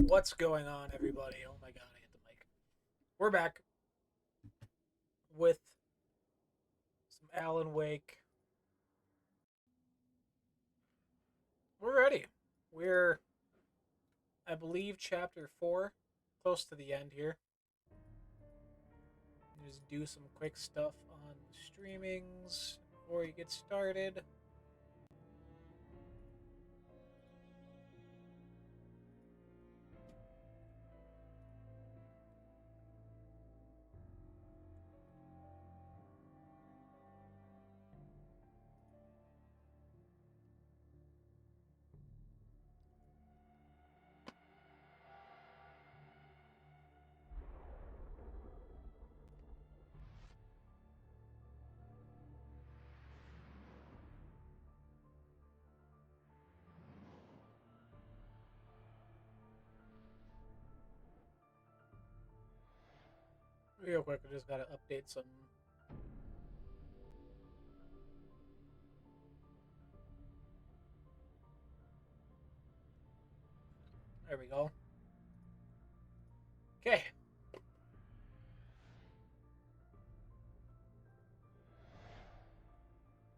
What's going on, everybody? Oh my god, I hit the mic. We're back with some Alan Wake. We're ready. We're, I believe, chapter 4, close to the end here. Just do some quick stuff on streamings before you get started. Real quick, I just gotta update some. There we go. Okay.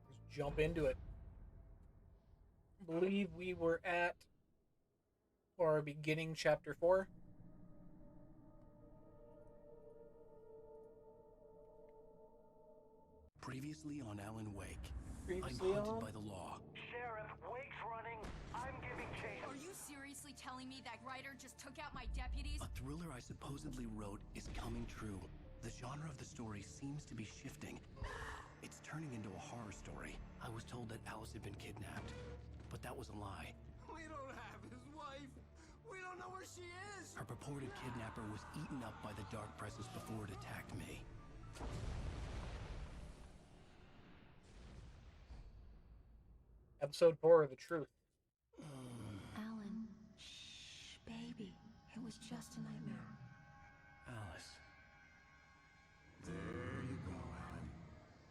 Let's jump into it. I believe we were at or beginning chapter 4. Previously on Alan Wake. Previously I'm hunted on? by the law. Sheriff, Wake's running. I'm giving chase. Are you seriously telling me that writer just took out my deputies? A thriller I supposedly wrote is coming true. The genre of the story seems to be shifting. It's turning into a horror story. I was told that Alice had been kidnapped, but that was a lie. We don't have his wife. We don't know where she is. Her purported kidnapper was eaten up by the dark presence before it attacked me. Episode 4 of The Truth. Alan, shh, baby. It was just a nightmare. Alice. There you go, Alan.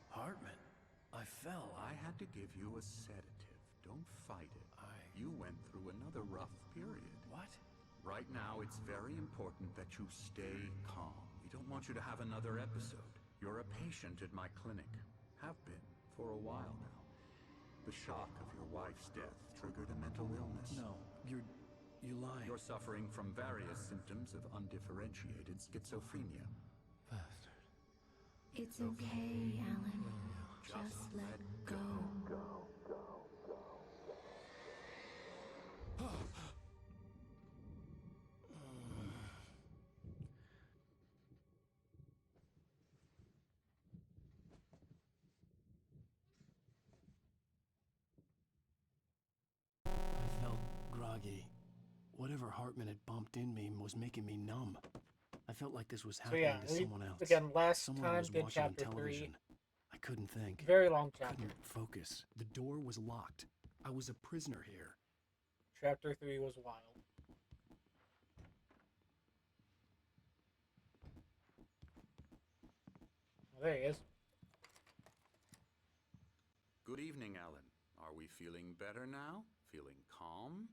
Hartman. I fell. I had to give you a sedative. Don't fight it. You went through another rough period. What? Right now, it's very important that you stay calm. We don't want you to have another episode. You're a patient at my clinic. Have been for a while now. The shock of your wife's death triggered a mental illness. No, you're lying. You're suffering from various symptoms of undifferentiated schizophrenia. Bastard. It's okay, Alan. Just let go. I felt groggy. Whatever Hartman had bumped in me was making me numb. I felt like this was So happening yeah, to someone else. again, last Someone I time was did watching on chapter 3. television. I couldn't think. Very long chapter. Couldn't focus. The door was locked. I was a prisoner here. Chapter 3 was wild. Well, there he is. Good evening, Alan. Are we feeling better now? Feeling calm?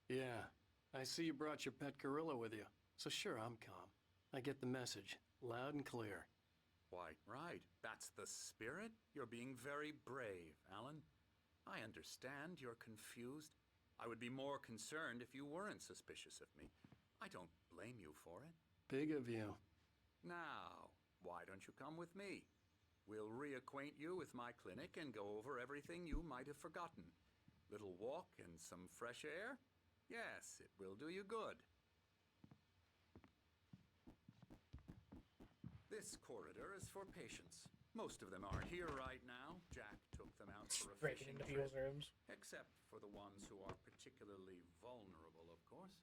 Yeah, I see you brought your pet gorilla with you. So sure, I'm calm. I get the message, loud and clear. Why, right. That's the spirit. You're being very brave, Alan. I understand you're confused. I would be more concerned if you weren't suspicious of me. I don't blame you for it. Big of you. Now, why don't you come with me? We'll reacquaint you with my clinic and go over everything you might have forgotten. Little walk and some fresh air? Yes, it will do you good. This corridor is for patients. Most of them aren't here right now. Jack took them out for a Breaking fishing into trip. people's rooms. Except for the ones who are particularly vulnerable, of course.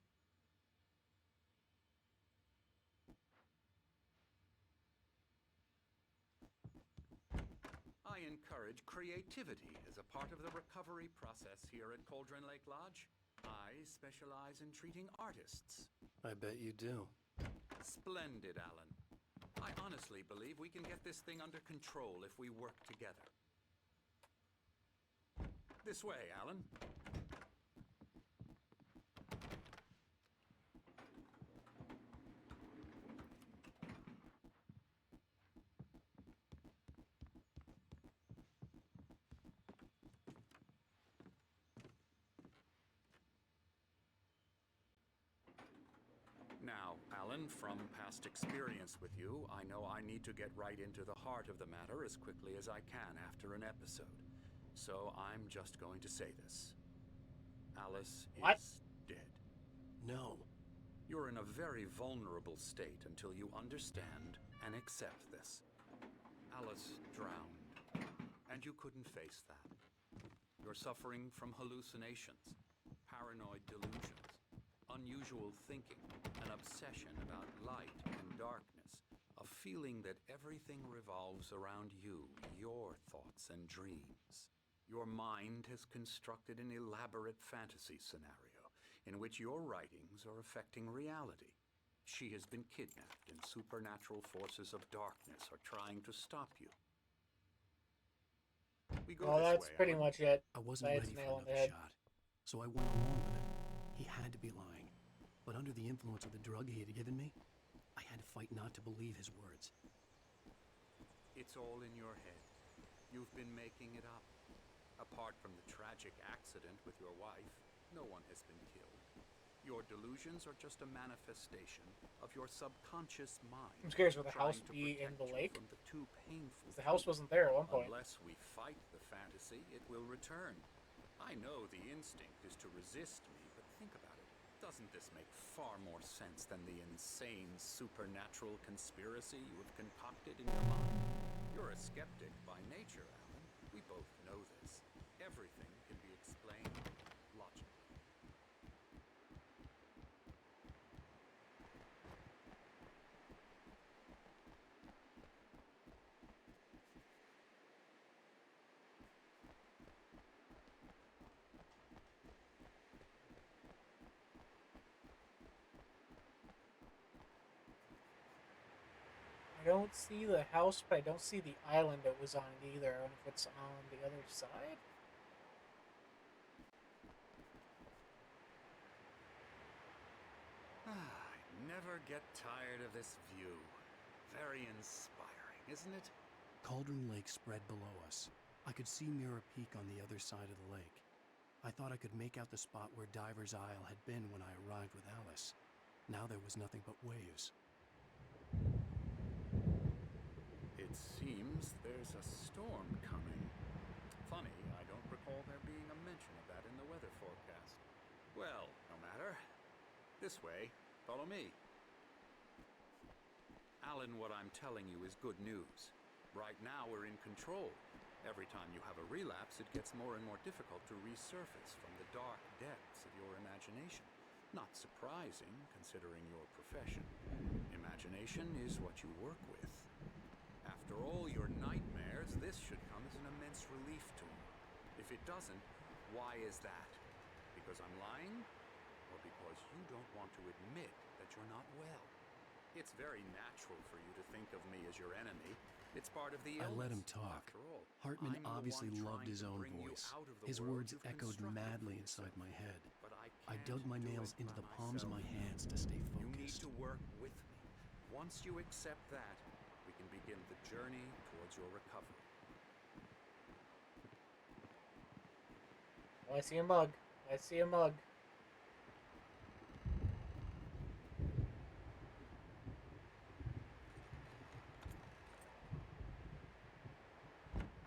I encourage creativity as a part of the recovery process here at Cauldron Lake Lodge. I specialize in treating artists. I bet you do. Splendid, Alan. I honestly believe we can get this thing under control if we work together. This way, Alan. Alan, from past experience with you, I know I need to get right into the heart of the matter as quickly as I can after an episode. So I'm just going to say this. Alice What? is dead. No. You're in a very vulnerable state until you understand and accept this. Alice drowned, and you couldn't face that. You're suffering from hallucinations, paranoid delusions, unusual thinking, an obsession about light and darkness, a feeling that everything revolves around you, your thoughts and dreams. Your mind has constructed an elaborate fantasy scenario in which your writings are affecting reality. She has been kidnapped, and supernatural forces of darkness are trying to stop you. We go Well, this that's way, pretty Alan. much it. I wasn't Besides ready for nail on the another head. shot, so I went along with it. He had to be lying. But under the influence of the drug he had given me, I had to fight not to believe his words. It's all in your head. You've been making it up. Apart from the tragic accident with your wife, no one has been killed. Your delusions are just a manifestation of your subconscious mind. I'm curious, will the trying house to be in protect the you lake? From the too painful. 'Cause the house wasn't there at one point. Unless we fight the fantasy, it will return. I know the instinct is to resist me, but think about it. Doesn't this make far more sense than the insane supernatural conspiracy you have concocted in your mind? You're a skeptic by nature, Alan. We both know this. Everything can be explained logically. I don't see the house, but I don't see the island it was on either. I don't know if it's on the other side. I never get tired of this view. Very inspiring, isn't it? Cauldron Lake spread below us. I could see Mirror Peak on the other side of the lake. I thought I could make out the spot where Diver's Isle had been when I arrived with Alice. Now there was nothing but waves. It seems there's a storm coming. Funny, I don't recall there being a mention of that in the weather forecast. Well, no matter. This way. Follow me. Alan, what I'm telling you is good news. Right now we're in control. Every time you have a relapse, it gets more and more difficult to resurface from the dark depths of your imagination. Not surprising, considering your profession. Imagination is what you work with. After all your nightmares, this should come as an immense relief to you. If it doesn't, why is that? Because I'm lying? Or because you don't want to admit that you're not well? It's very natural for you to think of me as your enemy. It's part of the illness. I let him talk. After all, Hartman I'm the obviously one loved trying his to own bring you voice. out of the His world words you've echoed constructed madly for inside yourself. my head. But I can't dug my do nails it into by the palms of my myself. hands to stay You need focused. to work with me. Once you accept that, we can begin the journey towards your recovery. Oh, I see a mug. I see a mug.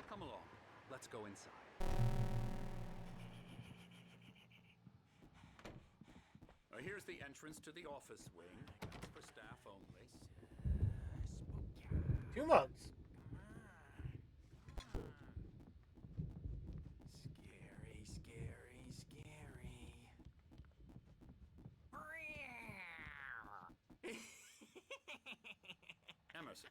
Come along. Let's go inside. Here's the entrance to the office wing. That's for staff only. 2 mugs. Scary, scary, scary. Emerson.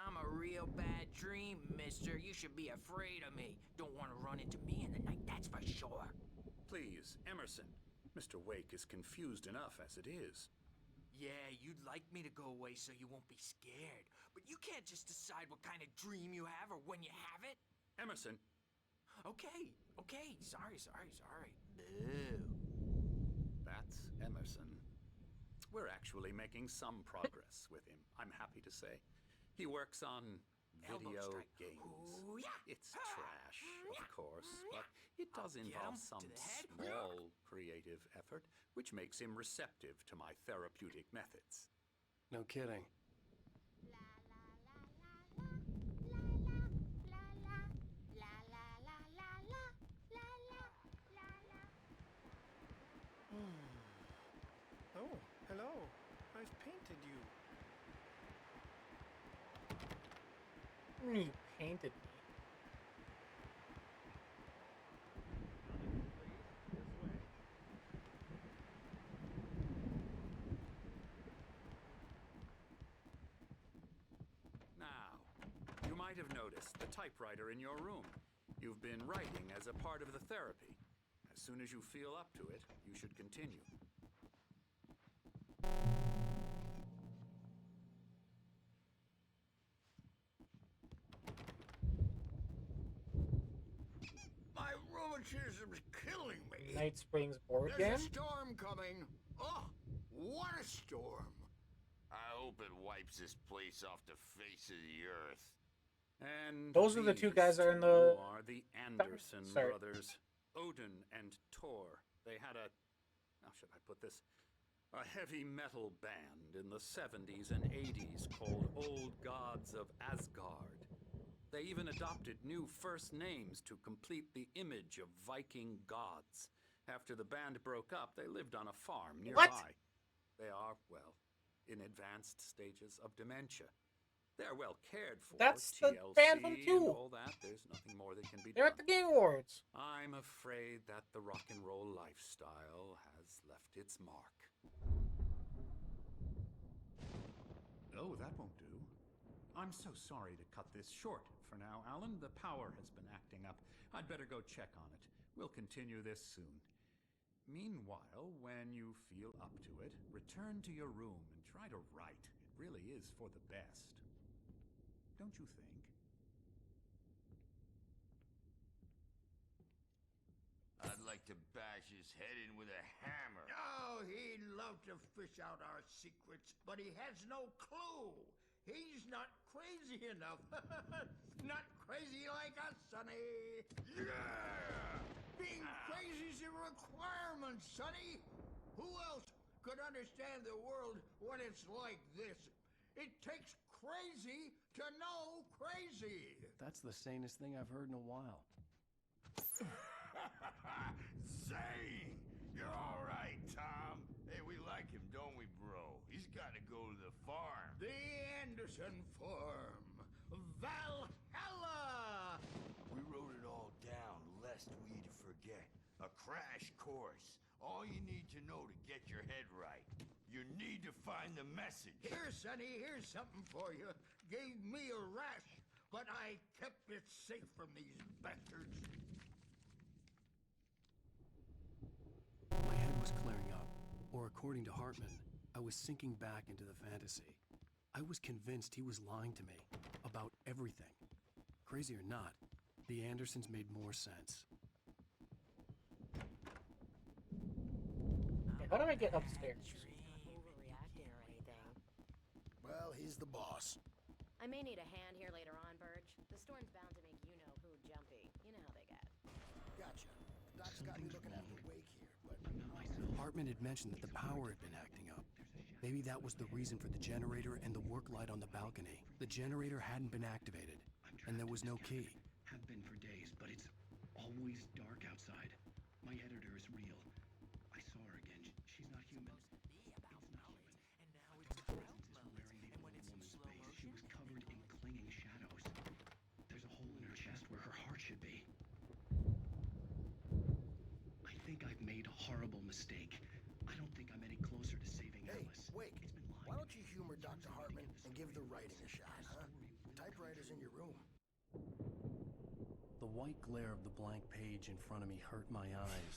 I'm a real bad dream, mister. You should be afraid of me. Don't want to run into me in the night, that's for sure. Please, Emerson. Mr. Wake is confused enough as it is. Yeah, you'd like me to go away so you won't be scared. But you can't just decide what kind of dream you have or when you have it. Emerson. Okay. Sorry. Boo. That's Emerson. We're actually making some progress with him, I'm happy to say. He works on Elbow video strike. games. Ooh, yeah. It's trash, of course, but It does Get involve 'em some to the head. small creative effort, which makes him receptive to my therapeutic methods. No kidding. Oh, hello. I've painted you. You painted me. Now, you might have noticed the typewriter in your room. You've been writing as a part of the therapy. As soon as you feel up to it, you should continue. My rheumatism's killing me. Night Springs board There's game? a storm coming. Oh, what a storm. I hope it wipes this place off the face of the earth. And Those are the two these guys that are in two the- are the Anderson Sorry. brothers, Odin and Tor. They had a, how should I put this? A heavy metal band in the 70s and 80s called Old Gods of Asgard. They even adopted new first names to complete the image of Viking gods. After the band broke up, they lived on a farm nearby. What? They are, well, in advanced stages of dementia. They're well cared for. That's the TLC band from and 2. all that. There's nothing more that can be They're done. at the Game Awards. I'm afraid that the rock and roll lifestyle has left its mark. Oh, that won't do. I'm so sorry to cut this short for now, Alan. The power has been acting up. I'd better go check on it. We'll continue this soon. Meanwhile, when you feel up to it, return to your room and try to write. It really is for the best. Don't you think? I'd like to bash his head in with a hammer. Oh, he'd love to fish out our secrets, but he has no clue. He's not crazy enough. Not crazy like us, Sonny. Yeah! Being crazy's a requirement, Sonny. Who else could understand the world when it's like this? It takes crazy to know crazy. That's the sanest thing I've heard in a while. Zane! You're all right, Tom. Hey, we like him, don't we, bro? He's got to go to the farm. The Anderson Farm. Valhalla! We wrote it all down, lest we'd forget. A crash course. All you need to know to get your head right. You need to find the message. Here, Sonny, here's something for you. Gave me a rash, but I kept it safe from these bastards. My head was clearing up, or according to Hartman, I was sinking back into the fantasy. I was convinced he was lying to me about everything. Crazy or not, the Andersons made more sense. Okay, how do I get upstairs? Overreacting or anything. Well, he's the boss. I may need a hand here later on, Burge. The storm's bound to make you-know-who jumpy. You know how they get. Gotcha. Doc's got me looking after Wake here, but... Hartman had mentioned that the power had been acting up. Maybe that was the reason for the generator and the work light on the balcony. The generator hadn't been activated, and there was no key. Have been for days, but it's always dark outside. My editor is real. I saw her again. She's not human. She was covered in clinging shadows. There's a hole in her chest where her heart should be. I think I've made a horrible mistake. I don't think I'm any closer to saving Alice. Wake, why don't you humor Dr. Hartman and give the writing a shot, huh? Typewriter's in your room. The white glare of the blank page in front of me hurt my eyes.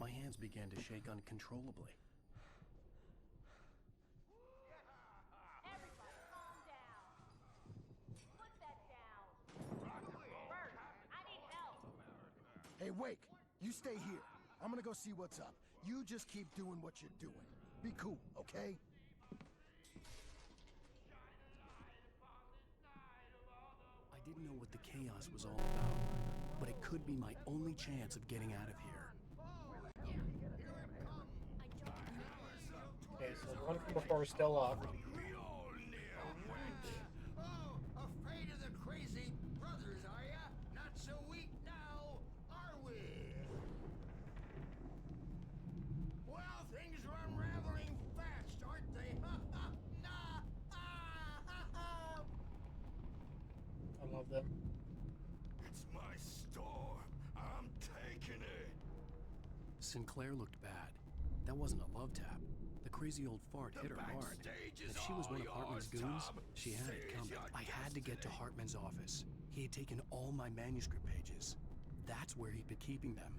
My hands began to shake uncontrollably. Everybody, calm down. Put that down. Bert, I need help. Hey, Wake, you stay here. I'm gonna go see what's up. You just keep doing what you're doing. Be cool, okay? I didn't know what the chaos was all about, but it could be my only chance of getting out of here. Okay, so the one from before is still up. Oh, afraid of the crazy brothers, are ya? Not so weak now, are we? Well, things are unraveling fast, aren't they? I love them. It's my store. I'm taking it. Sinclair looked bad. That wasn't a love tap. The crazy old fart hit her hard. If she was one of Hartman's goons, she had it coming. I had to get to Hartman's office. He had taken all my manuscript pages. That's where he'd been keeping them.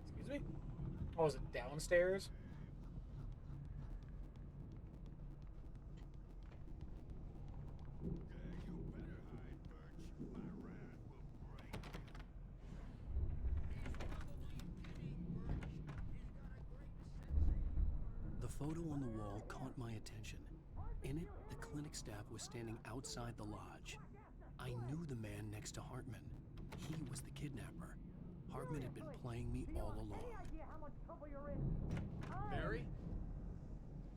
Excuse me? Oh, is it downstairs? The photo on the wall caught my attention. In it, the clinic staff was standing outside the lodge. I knew the man next to Hartman. He was the kidnapper. Hartman had been playing me all along. Barry?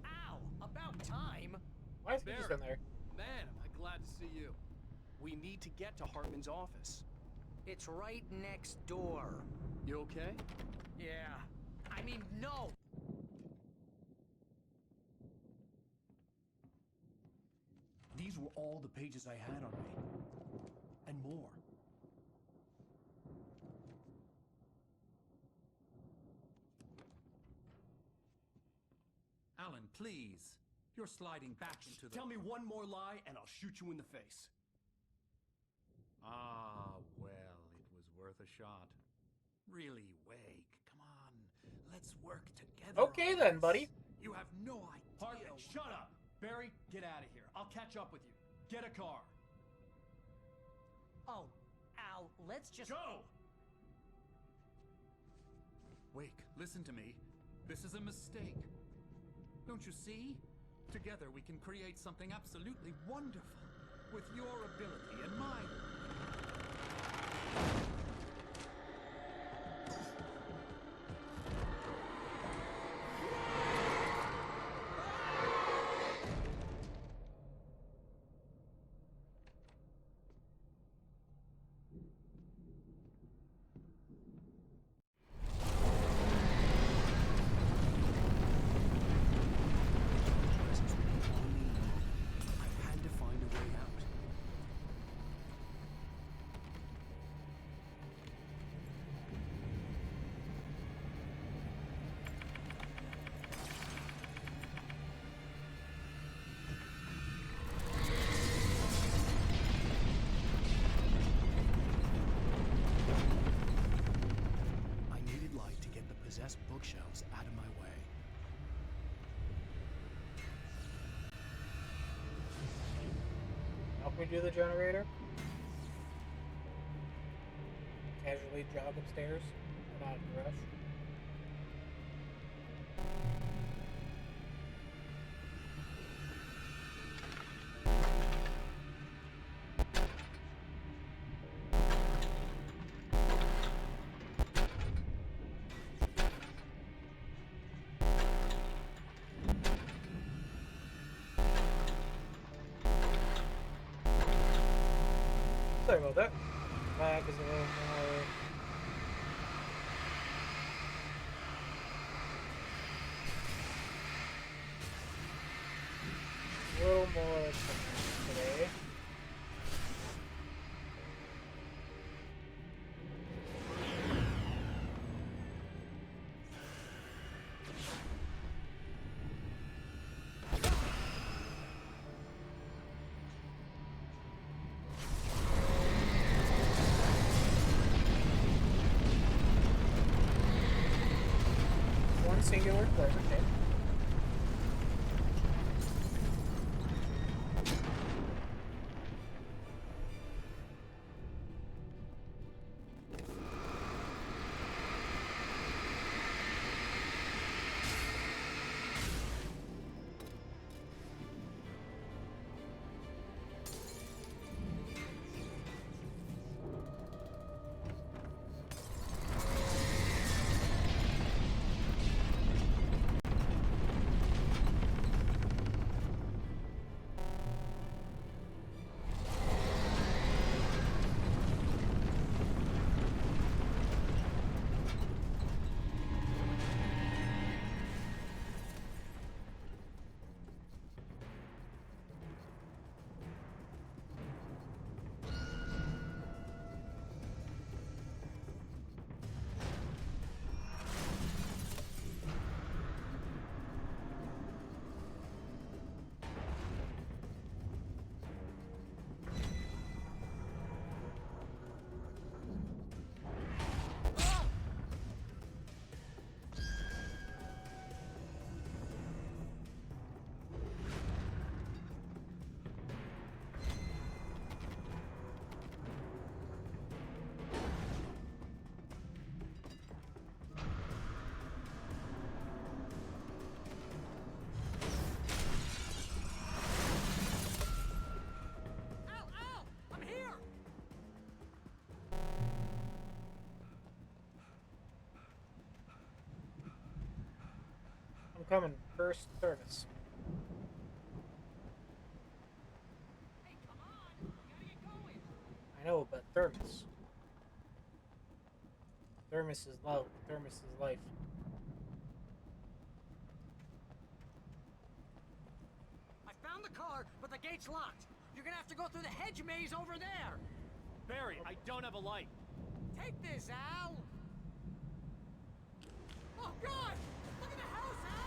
Ow! About time! Why is he just in there? Man, am I glad to see you. We need to get to Hartman's office. It's right next door. You okay? Yeah. I mean, no! These were all the pages I had on me. And more. Alan, please. You're sliding back into the... Tell me one more lie and I'll shoot you in the face. Ah, well, it was worth a shot. Really, Wake, come on. Let's work together. Okay then, buddy. You have no idea. Hartman, shut up! Barry, get out of here. I'll catch up with you. Get a car. Oh, Al, let's just... Go! Wake, listen to me. This is a mistake. Don't you see? Together we can create something absolutely wonderful. With your ability and mine. I had to find a way out. I needed light to get the possessed bookshelves out of my way. Help me do the generator. Casually jog upstairs. I'm not in a rush. Sorry about that. Back is a little more. A little more today. singular players, okay. I'm coming. First service. Hey, come on! We gotta get going! I know, but Thermos. Thermos is love. Thermos is life. I found the car, but the gate's locked. You're gonna have to go through the hedge maze over there. Barry, I don't have a light. Take this, Al. Oh, God! Look at the house, Al!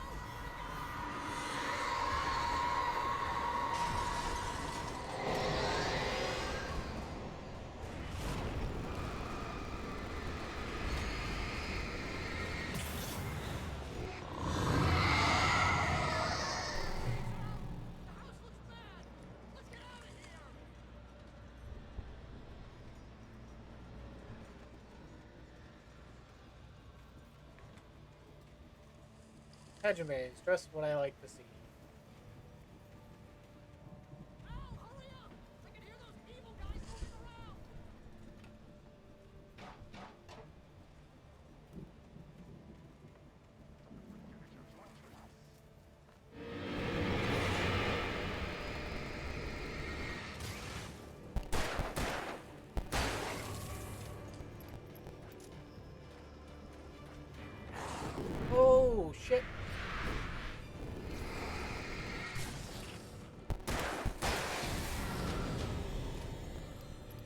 Hedgemaze, just what I like to see. Oh shit.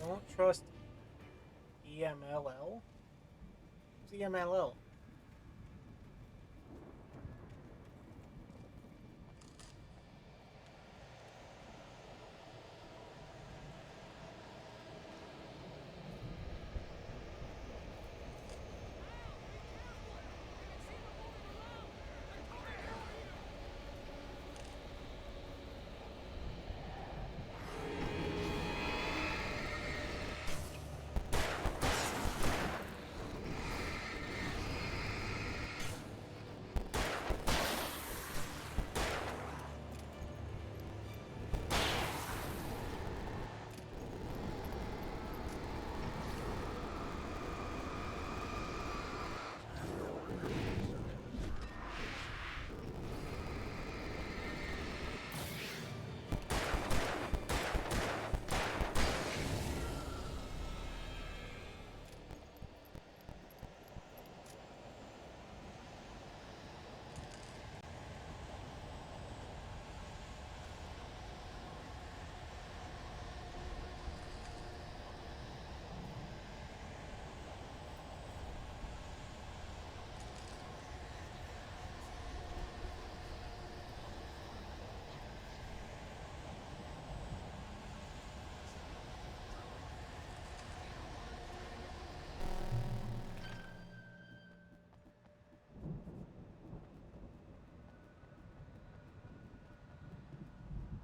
Don't trust EMLL. What's EMLL?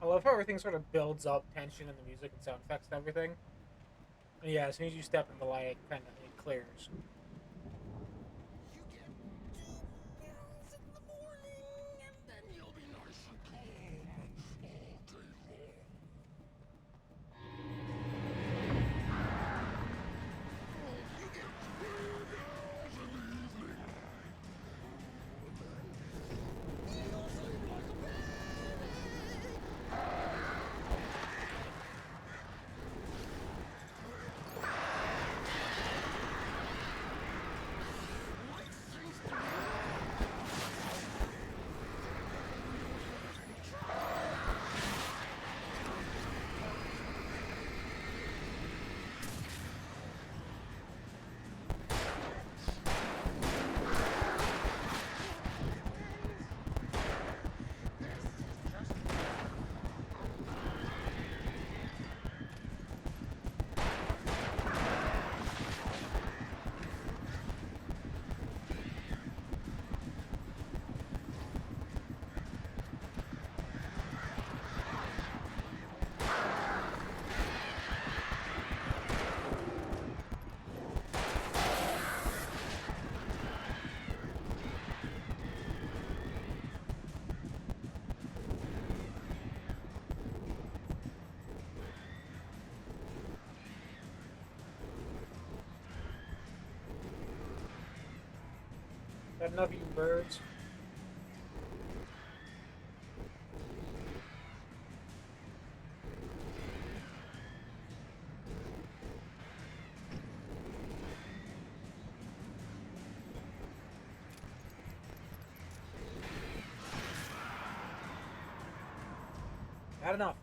I love how everything sort of builds up tension in the music and sound effects and everything. And yeah, as soon as you step in the light, it kind of it clears. Got enough of you birds. Not enough.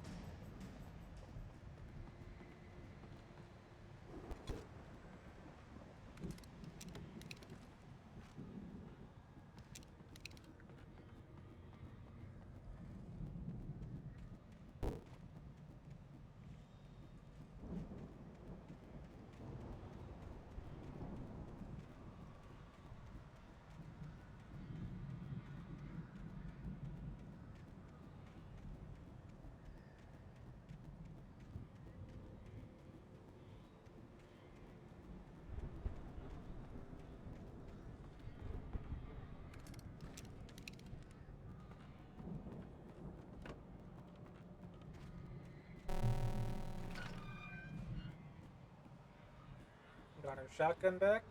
Got our shotgun back.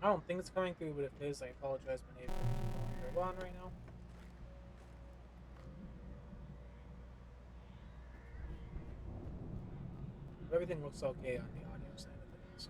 I don't think it's coming through, but if it is, I apologize. My neighbor is on right now. Everything looks okay on the audio side of things.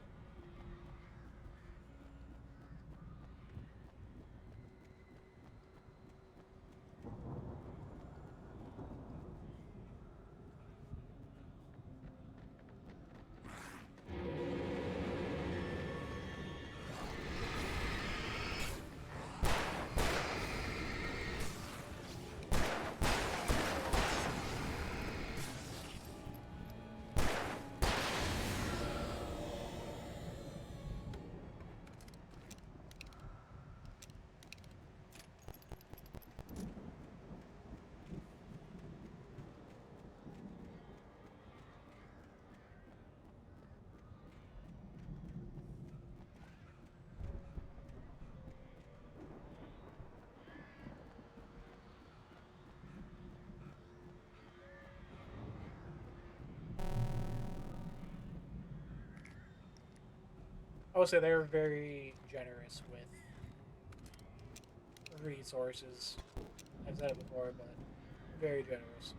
I would say they're very generous with resources. I've said it before, but very generous.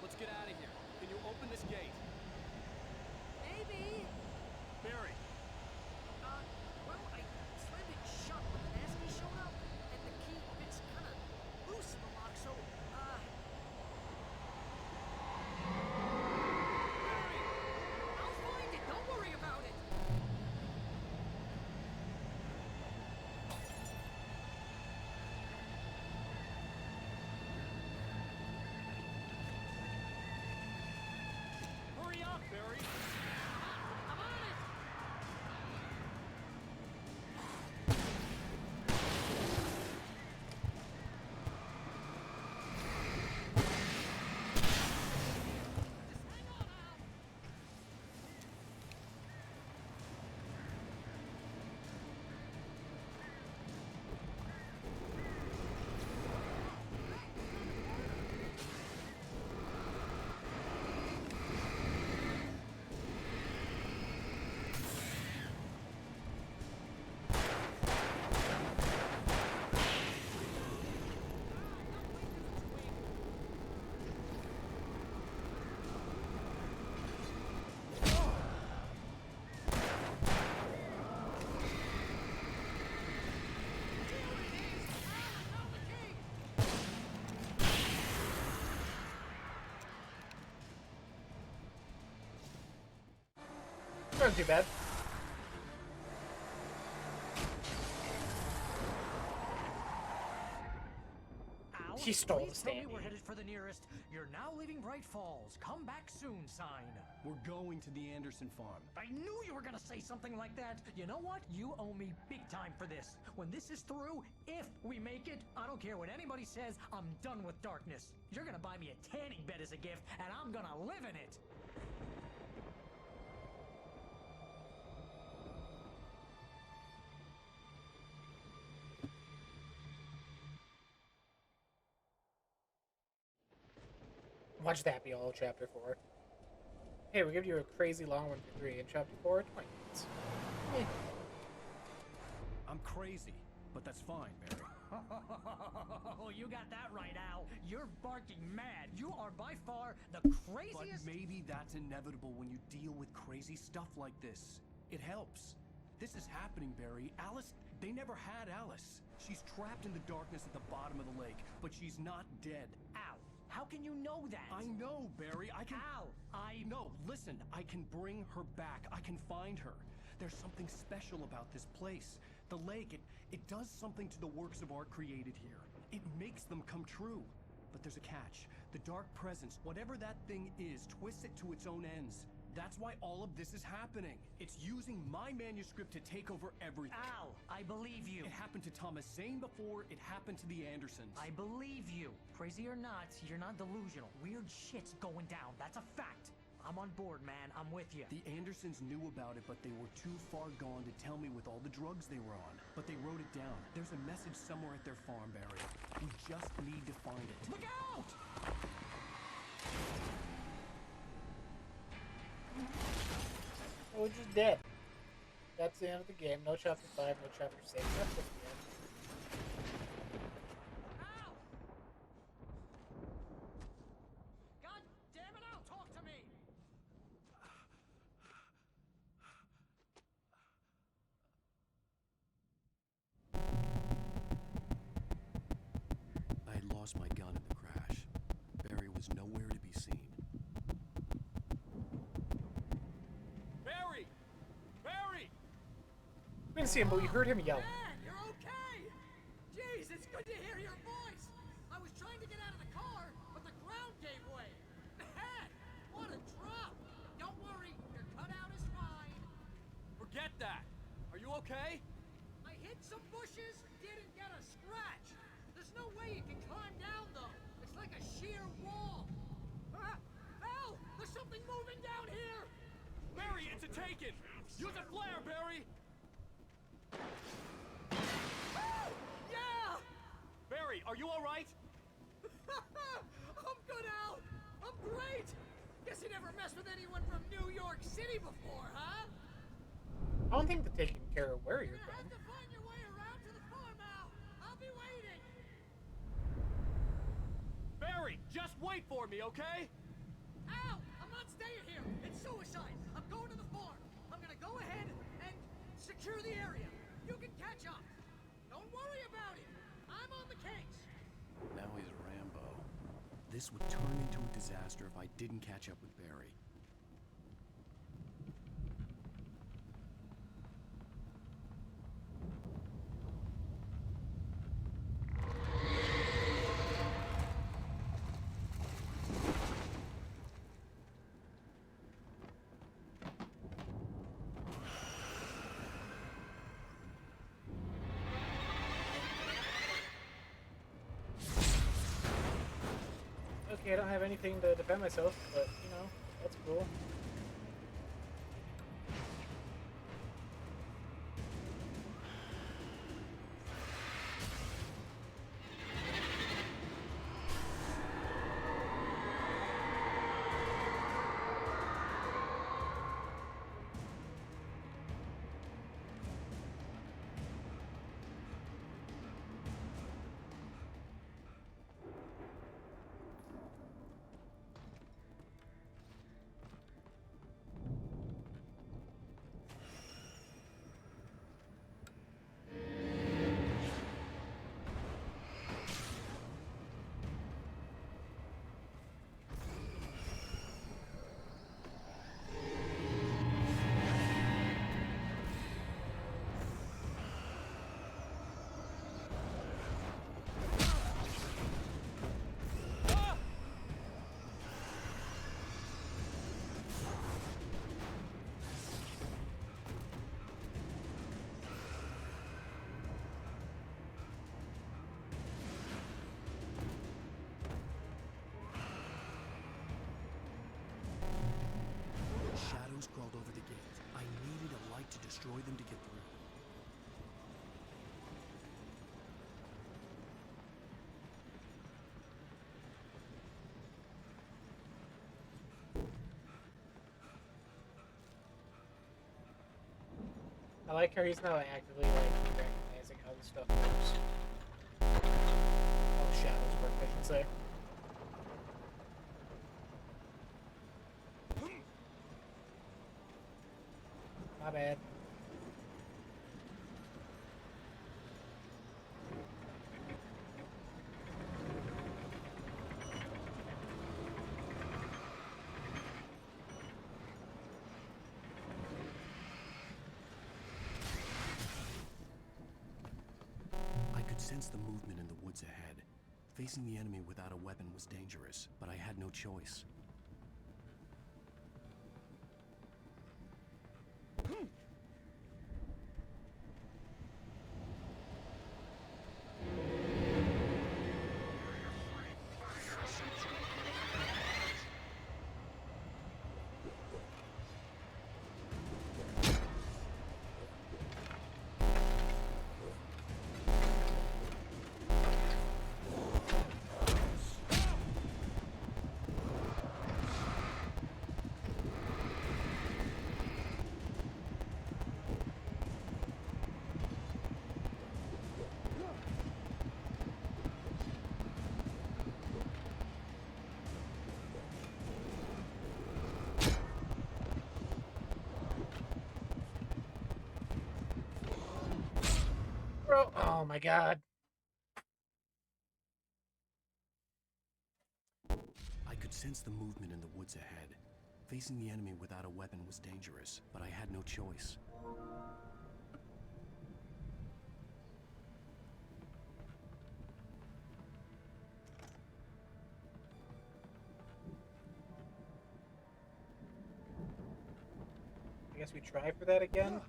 Let's get out of here. Can you open this gate? Maybe. Barry. Well, I slammed it shut when the nasty showed up, and the key fits kind of loose in the lock, so, Barry! I'll find it. Don't worry about it. Hurry up, Barry! I'm on it. Not too bad. Al, He stole please the tell me stand. we're headed for the nearest "You're now leaving Bright Falls. Come back soon" sign. We're going to the Anderson farm. I knew you were gonna say something like that. You know what? You owe me big time for this. When this is through, if we make it, I don't care what anybody says, I'm done with darkness. You're gonna buy me a tanning bed as a gift, and I'm gonna live in it. Watch that be all chapter 4. Hey, we give you a crazy long one for 3. In chapter 4, 20 minutes. Eh. I'm crazy, but that's fine, Barry. Oh, you got that right, Al. You're barking mad. You are by far the But craziest. maybe that's inevitable when you deal with crazy stuff like this. It helps. This is happening, Barry. Alice, they never had Alice. She's trapped in the darkness at the bottom of the lake, but she's not dead. Al, how can you know that? I know, Barry. I can... Al, No, listen. I can bring her back. I can find her. There's something special about this place. The lake, it does something to the works of art created here. It makes them come true. But there's a catch. The dark presence, whatever that thing is, twists it to its own ends. That's why all of this is happening. It's using my manuscript to take over everything. Al, I believe you. It happened to Thomas Zane before, it happened to the Andersons. I believe you. Crazy or not, you're not delusional. Weird shit's going down. That's a fact. I'm on board, man. I'm with you. The Andersons knew about it, but they were too far gone to tell me with all the drugs they were on. But they wrote it down. There's a message somewhere at their farm, Barry. We just need to find it. Look out! Oh, we're just dead. That's the end of the game. No chapter 5, no chapter 6. That's just the end. God damn it, Al, talk to me! I had lost my gun in the crash. Barry was nowhere to be seen. Barry! Barry! We didn't see him, but we heard him yell. Man, you're okay! Jeez, it's good to hear your voice! I was trying to get out of the car, but the ground gave way. Man, what a drop! Don't worry, your cutout is fine. Forget that! Are you okay? I hit some bushes, didn't get a no way you can climb down, though. It's like a sheer wall. Al! There's something moving down here! Barry, it's a Taken! Use a flare, Barry! Yeah! Barry, are you alright? I'm good, Al! I'm great! Guess you never messed with anyone from New York City before, huh? I don't think they're taking care of where you're You're gonna going. have to find your way around to the farm, Al! I'll be waiting! Barry, just wait for me, okay? Al! I'm not staying here! It's suicide! I'm going to the farm! I'm gonna go ahead and secure the area. You can catch up. Don't worry about it. I'm on the case. Now he's Rambo. This would turn into a disaster if I didn't catch up with Barry. Okay, I don't have anything to defend myself, but, you know, that's cool. Shadows crawled over the gate. I needed a light to destroy them to get through. I like how he's not actively like recognizing how this stuff works. How the shadows work, I should say. My bad. I could sense the movement in the woods ahead. Facing the enemy without a weapon was dangerous, but I had no choice. Bro, oh my god. I could sense the movement in the woods ahead. Facing the enemy without a weapon was dangerous, but I had no choice. I guess we try for that again.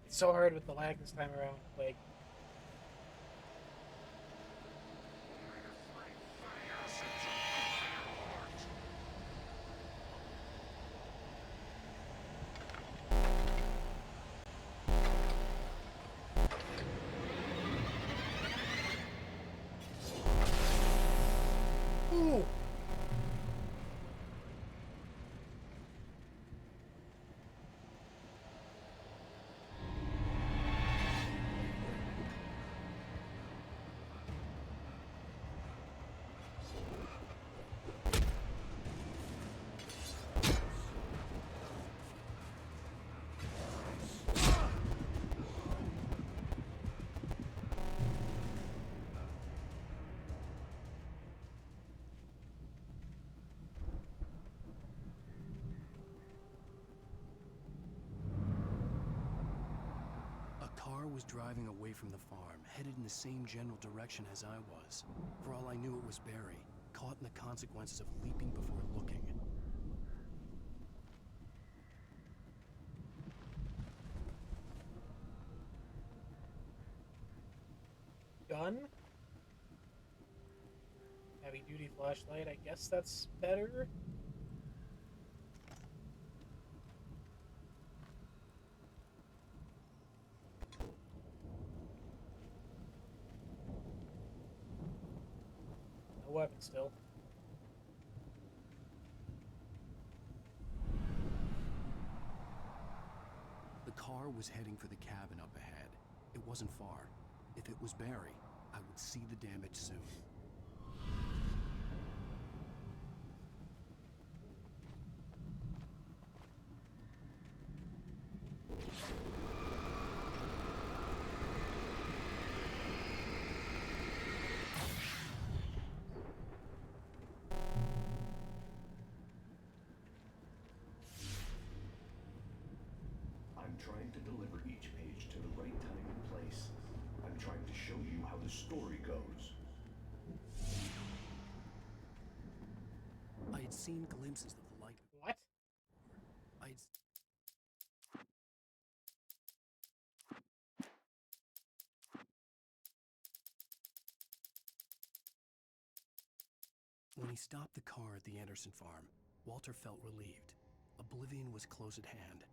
It's so hard with the lag this time around. Like, Ooh! Was driving away from the farm, headed in the same general direction as I was. For all I knew, it was Barry, caught in the consequences of leaping before looking. Gun? Heavy duty flashlight, I guess that's better. Weapon still. The car was heading for the cabin up ahead. It wasn't far. If it was Barry, I would see the damage soon. Trying to deliver each page to the right time and place. I'm trying to show you how the story goes. I had seen glimpses of the light. What? When he stopped the car at the Anderson farm, Walter felt relieved. Oblivion was close at hand.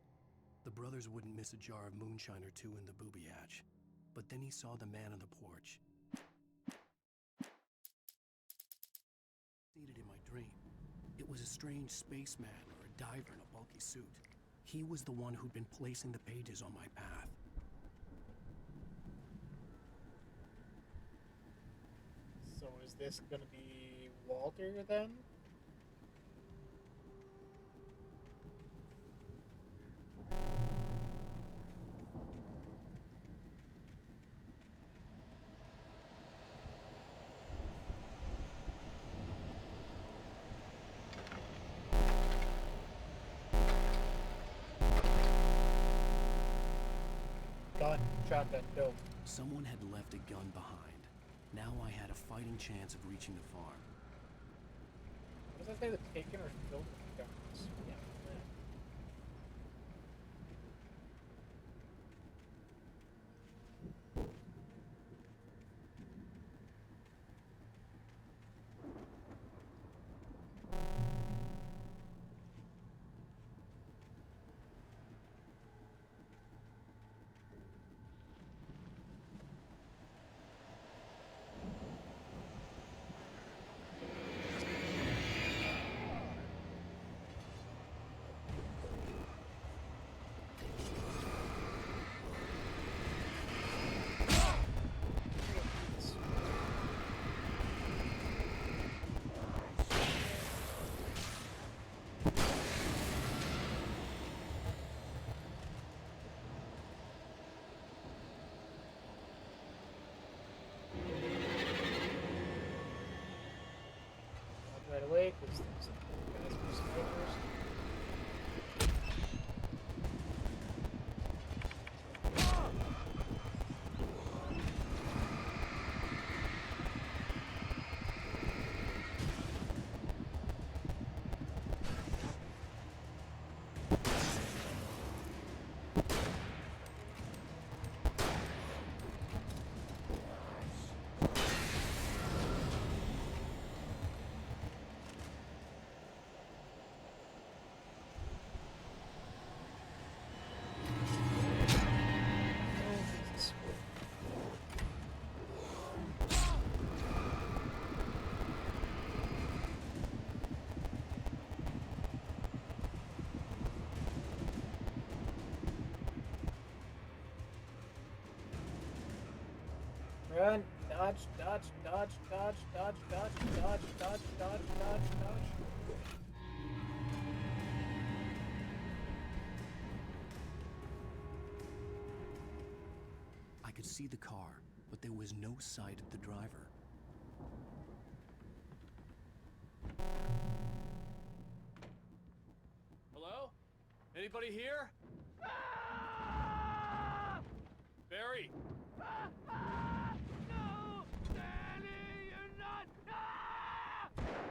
The brothers wouldn't miss a jar of moonshine or two in the booby hatch. But then he saw the man on the porch. Seated in my dream. It was a strange spaceman or a diver in a bulky suit. He was the one who'd been placing the pages on my path. So is this gonna be Walter then? Gun, shotgun, go. Someone had left a gun behind. Now I had a fighting chance of reaching the farm. What does that say? The taken or stolen guns? Yeah. Right away, because there's guys with snipers. Run. Dodge, dodge, dodge, dodge, dodge, dodge, dodge, dodge, dodge, dodge, dodge. I could see the car, but there was no sight of the driver. Hello? Anybody here? Barry! No! Danny, you're not! Ah!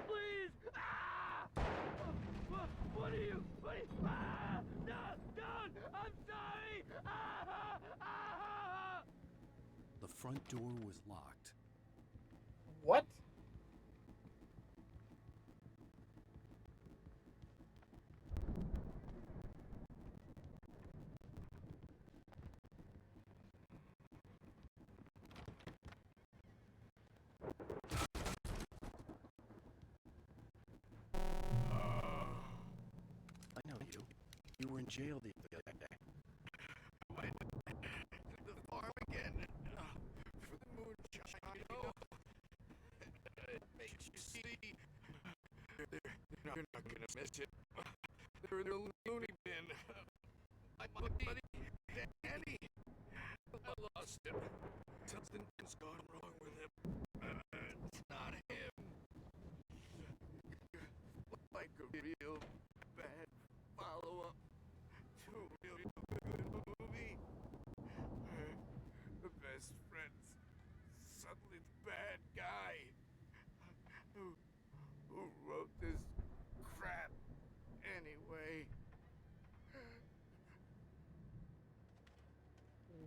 Please! Ah! What are you? Ah! No! Don't! I'm sorry! Ah! Ah! The front door was locked. What? I know you. You were in jail the other day. Went to the farm again for the moonshine, you know. It makes you see. You're not gonna miss it. They're in the loony bin. My buddy, Danny. I lost him. Something's gone wrong with him. It's not him. Like a real bad follow-up to a real good movie. The best friend's suddenly the bad guy. Who wrote this crap anyway?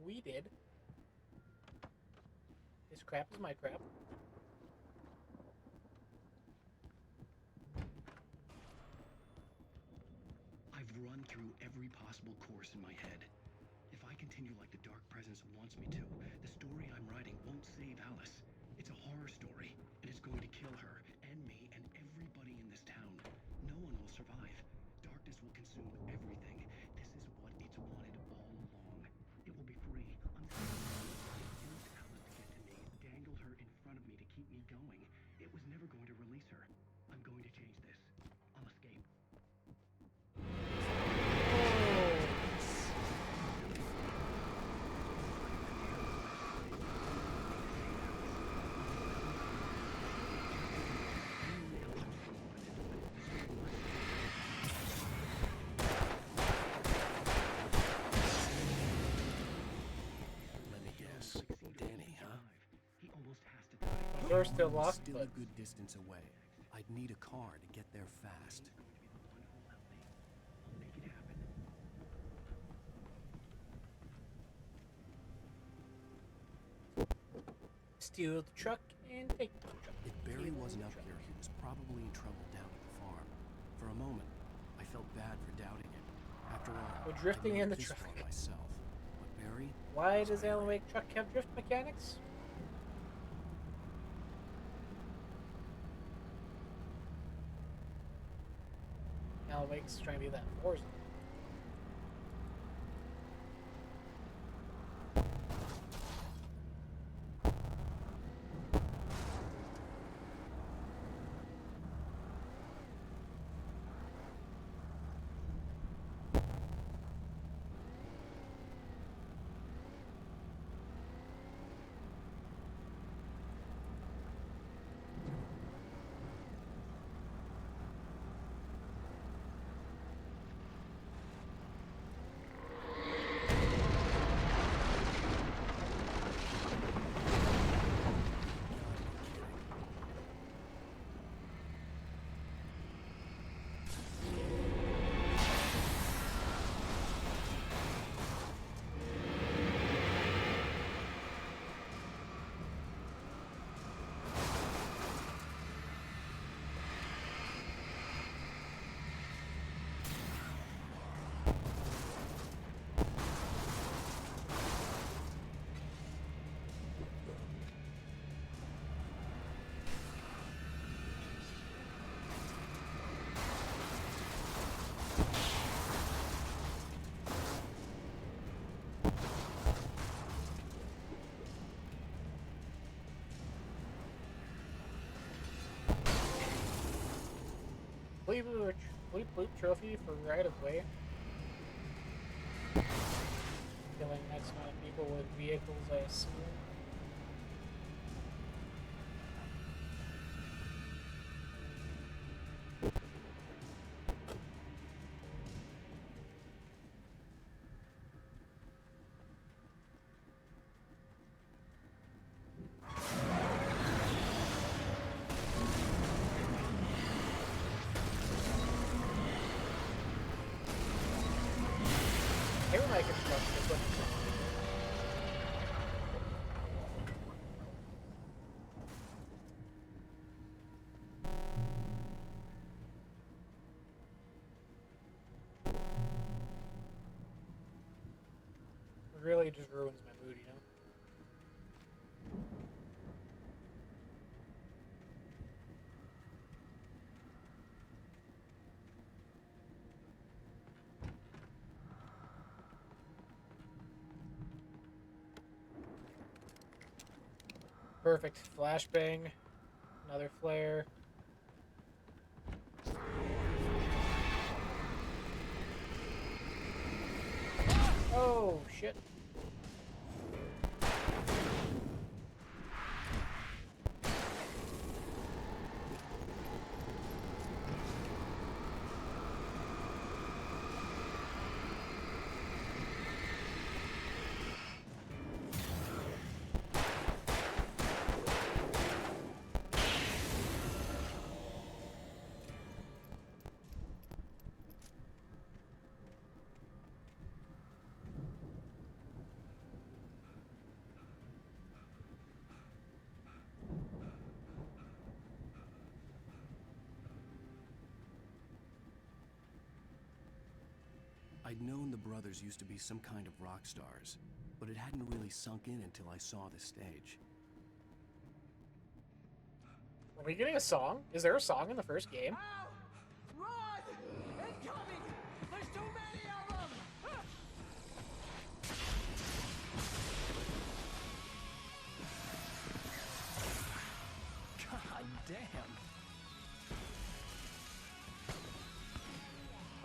We did. This crap is my crap. I've run through every possible course in my head. If I continue like the Dark Presence wants me to, the story I'm writing won't save Alice. It's a horror story, and it's going to kill her, and me, and everybody in this town. No one will survive. Darkness will consume everything. This is what it's wanted all along. It will be free, unstoppable. It used Alice to get to me, dangled her in front of me to keep me going. It was never going to release her. I'm going to change this. I'll escape. Let me guess. Danny, huh? He almost has to die. The door's still locked, Still but a good distance away. I'd need a car to get there fast. I'll make it happen. steal the truck and take the truck. If Barry wasn't up here, he was probably in trouble down at the farm. For a moment, I felt bad for doubting him. After all, We're drifting I in the made it this truck. far myself. But Barry, Why does Alan Wake truck have drift mechanics? Alan Wake's trying to be that Forza. bleep bleep trophy for right of way. Killing X amount of people with vehicles, I assume. I can trust this one. It really just ruins my mood, you know? Perfect. Flashbang. Another flare. Oh, shit. I'd known the brothers used to be some kind of rock stars, but it hadn't really sunk in until I saw the stage. Are we getting a song? Is there a song in the first game? Run! Incoming! There's too many of them! God damn!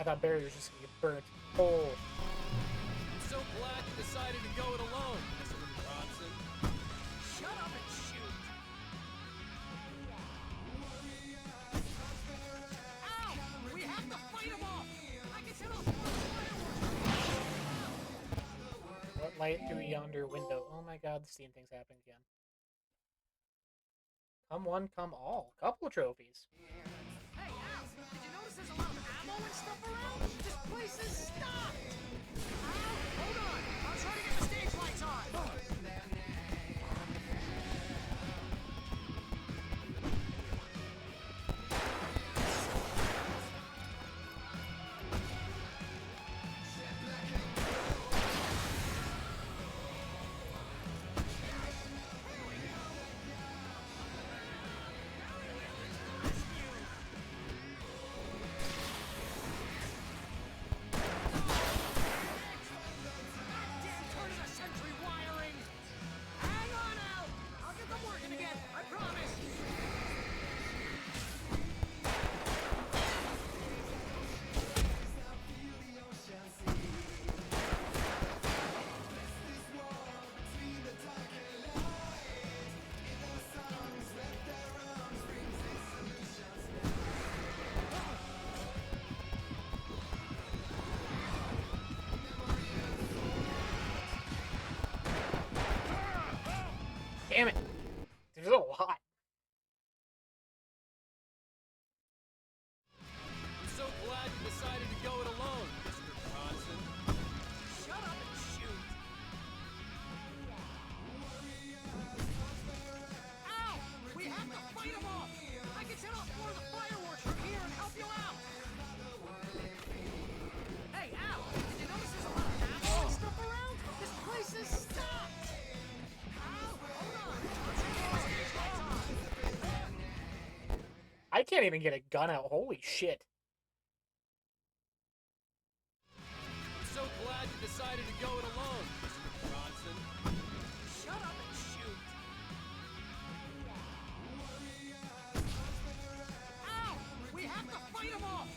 I thought Barry was just gonna get burnt. Oh. I'm so glad you decided to go it alone, Mr. Bronson. Shut up and shoot! Ow! We have to fight them off! I can set off fireworks! What light through yonder window? Oh my god, the Steam thing's happening again. Come one, come all. Couple of trophies. Hey, Al! Did you notice there's a lot of ammo and stuff around? This place is stocked! Al, hold on! I'll try to get the stage lights on! Damn it! There's a lot. I'm so glad you decided to go it alone, Mr. Bronson. Shut up and shoot! Ow! We have to fight them off! I can set off more of the fireworks from here and help you out! Hey, Al! Did you notice there's a lot of ammo and stuff around? This place is stocked! Al, hold on! I'll try to get the stage lights on! I can't even get a gun out. Holy shit. I'm so glad you decided to go it alone, Mr. Bronson. Shut up and shoot! Ow! We have to fight them off!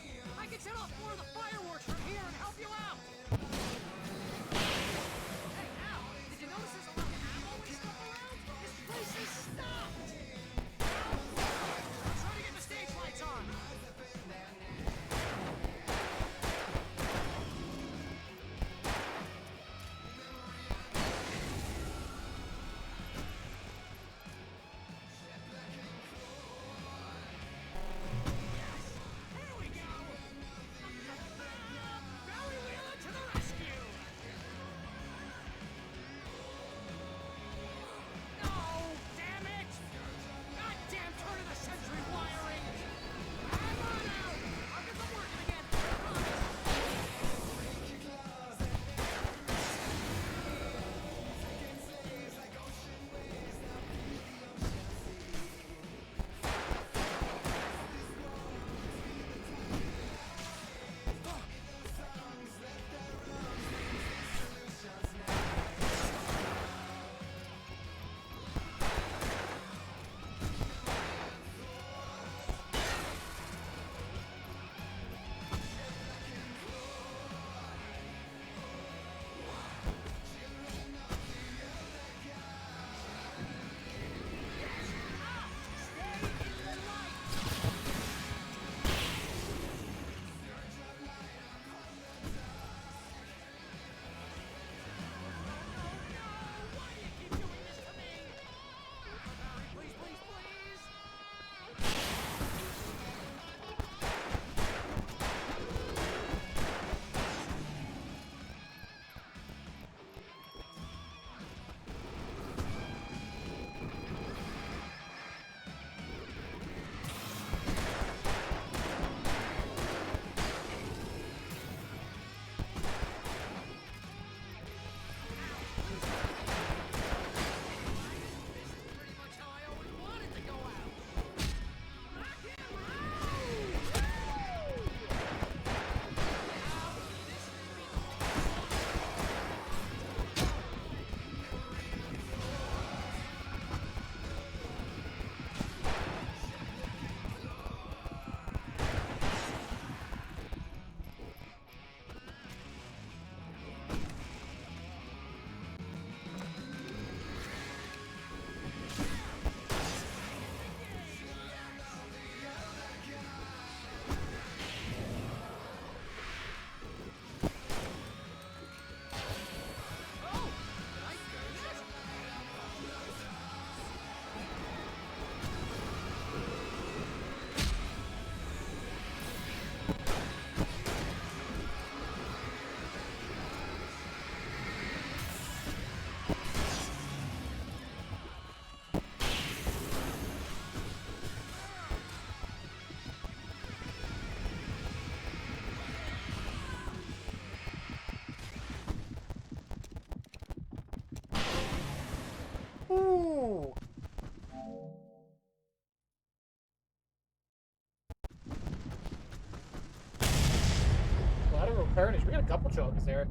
carnage. We got a couple chokers there.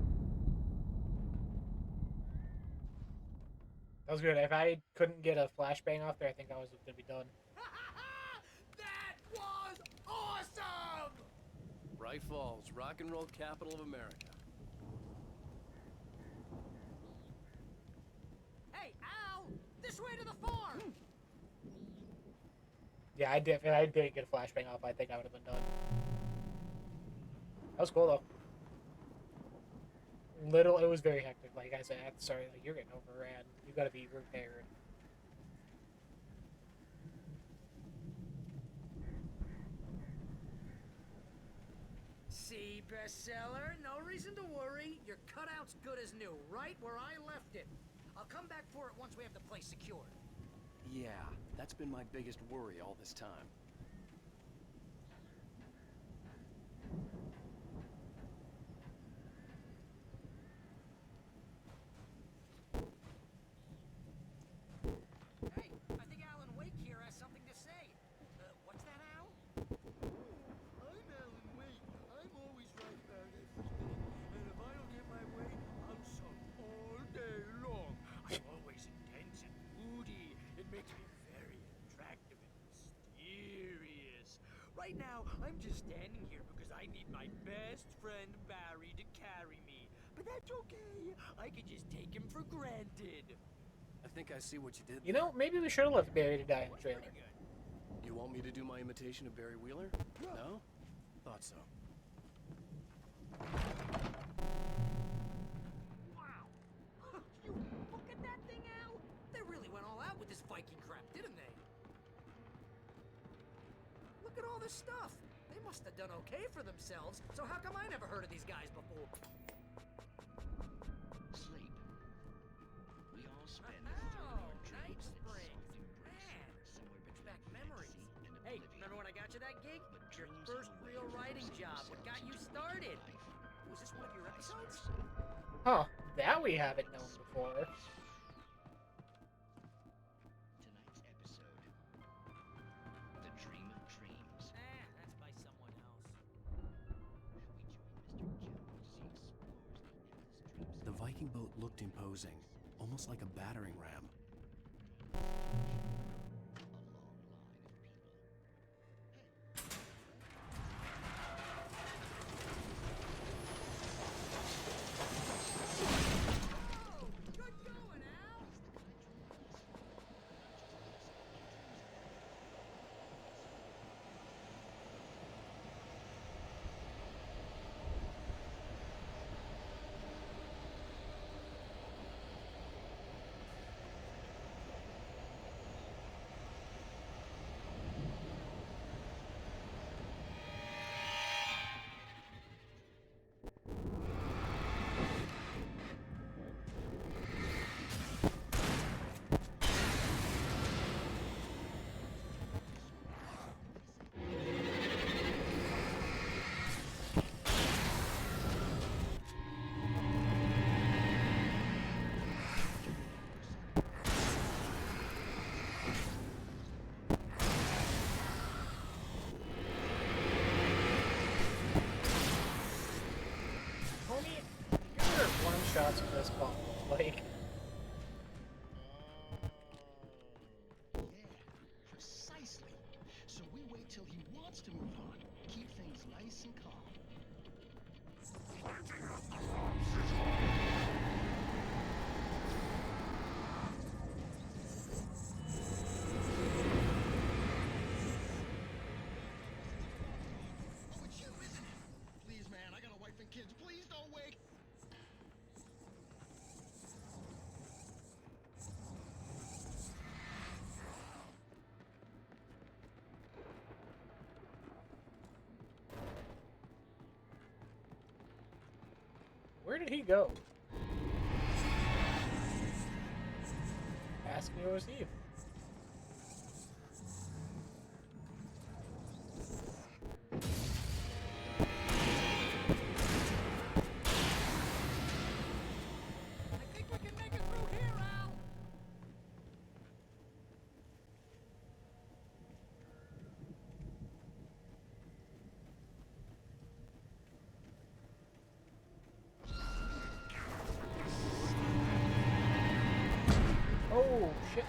That was good. If I couldn't get a flashbang off there, I think I was gonna be done. That was awesome! Bright Falls, rock and roll capital of America. Hey, Al! This way to the farm! Yeah, I did. If I didn't get a flashbang off, I think I would have been done. That was cool though. It was very hectic. Like I said at the start, like, you're getting overran. You got to be prepared. See, bestseller? No reason to worry. Your cutout's good as new, right where I left it. I'll come back for it once we have the place secured. Yeah, that's been my biggest worry all this time. Hey, I think Alan Wake here has something to say. What's that, Al? I'm Alan Wake. I'm always right about everything. And if I don't get my way, I'm sunk all day long. I'm always intense and moody. It makes me very attractive and mysterious. Right now, I'm just standing here because I need my best friend Barry to carry me. But that's okay. I can just take him for granted. I think I see what you did. You know, maybe we should have left Barry to die in the trailer. You want me to do my imitation of Barry Wheeler? No? Thought so. Wow! You look at that thing, Al! They really went all out with this Viking crap, didn't they? Look at all this stuff! They must have done okay for themselves, so how come I never heard of these guys before? Sleep. We all spend Oh, Night Springs! Man, brings back memories. Hey, remember when I got you that gig? Your first real writing job, what got you started? Was this one of your episodes? Huh? That we haven't known before. Tonight's episode. The Dream of Dreams. That's by someone else. We join Mr. Jones. He explores the endless dreams. The Viking boat looked imposing, almost like a battering ram. Shots of this bomb, like. Yeah, precisely. So we wait till he wants to move on. Keep things nice and calm. Oh, it's you, isn't it? Please, man, I got a wife and kids. Please don't wake. Where did he go? Ask New Year's Eve. I think we can make it through here, Al! Oh, shit.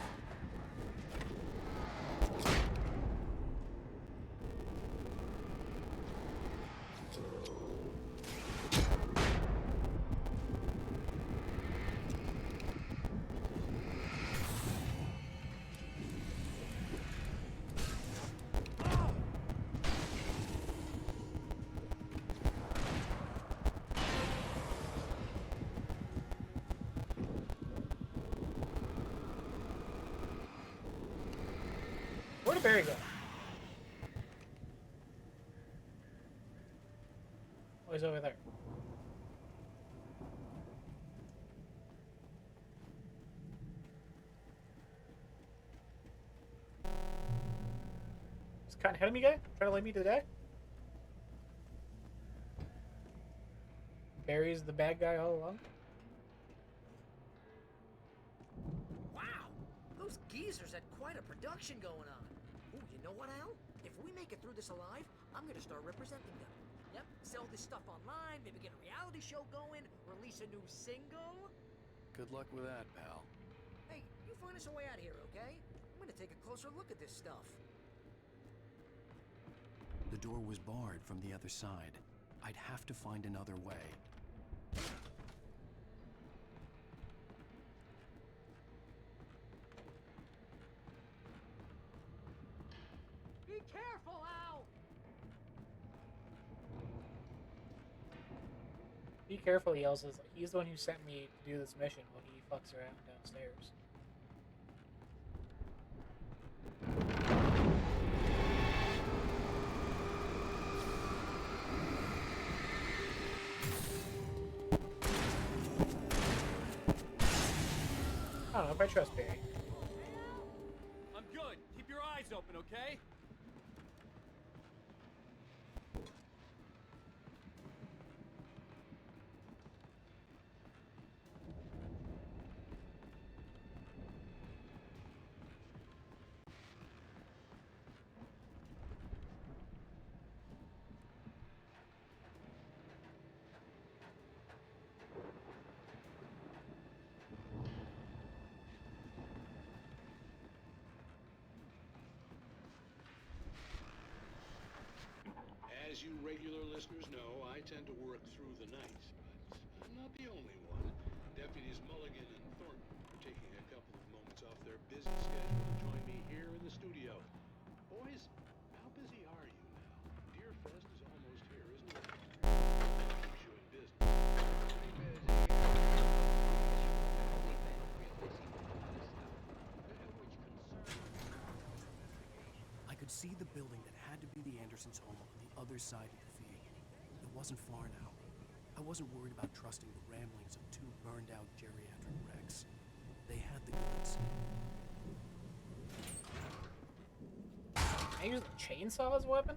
Where'd Barry go? Oh, he's over there. This kind of enemy guy trying to lead me to die? Barry's the bad guy all along? Wow! Those geezers had quite a production going on. Ooh, you know what, Al? If we make it through this alive, I'm gonna start representing them. Yep, sell this stuff online, maybe get a reality show going, release a new single. Good luck with that, pal. Hey, you find us a way out of here, okay? I'm gonna take a closer look at this stuff. The door was barred from the other side. I'd have to find another way. Be careful, Al! Be careful, he yells. He's the one who sent me to do this mission while he fucks around downstairs. I don't know if I trust Barry. I'm good. Keep your eyes open, okay? As you regular listeners know, I tend to work through the night, but I'm not the only one. Deputies Mulligan and Thornton are taking a couple of moments off their busy schedule to join me here in the studio. Boys, how busy are you now? Deerfest is almost here, isn't it? Keeps you in business. Pretty busy. I could see the building that had to be the Andersons' home on the other side of the field. It wasn't far now. I wasn't worried about trusting the ramblings of two burned-out geriatric wrecks. They had the goods. Can I use a chainsaw as a weapon?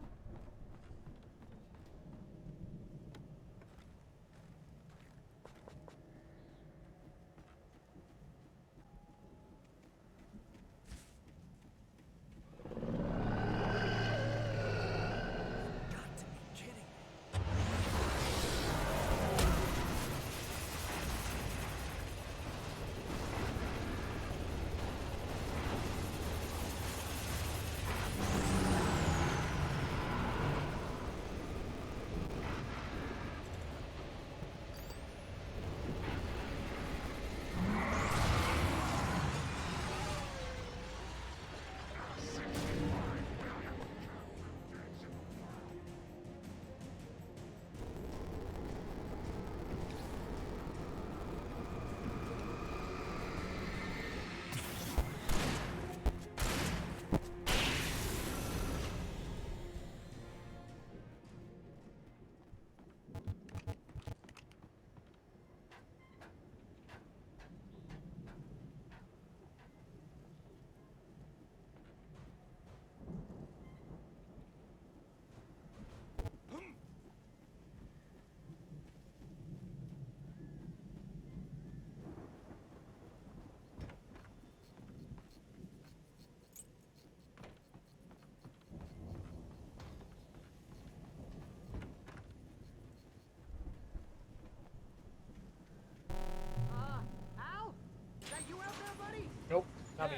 Copy.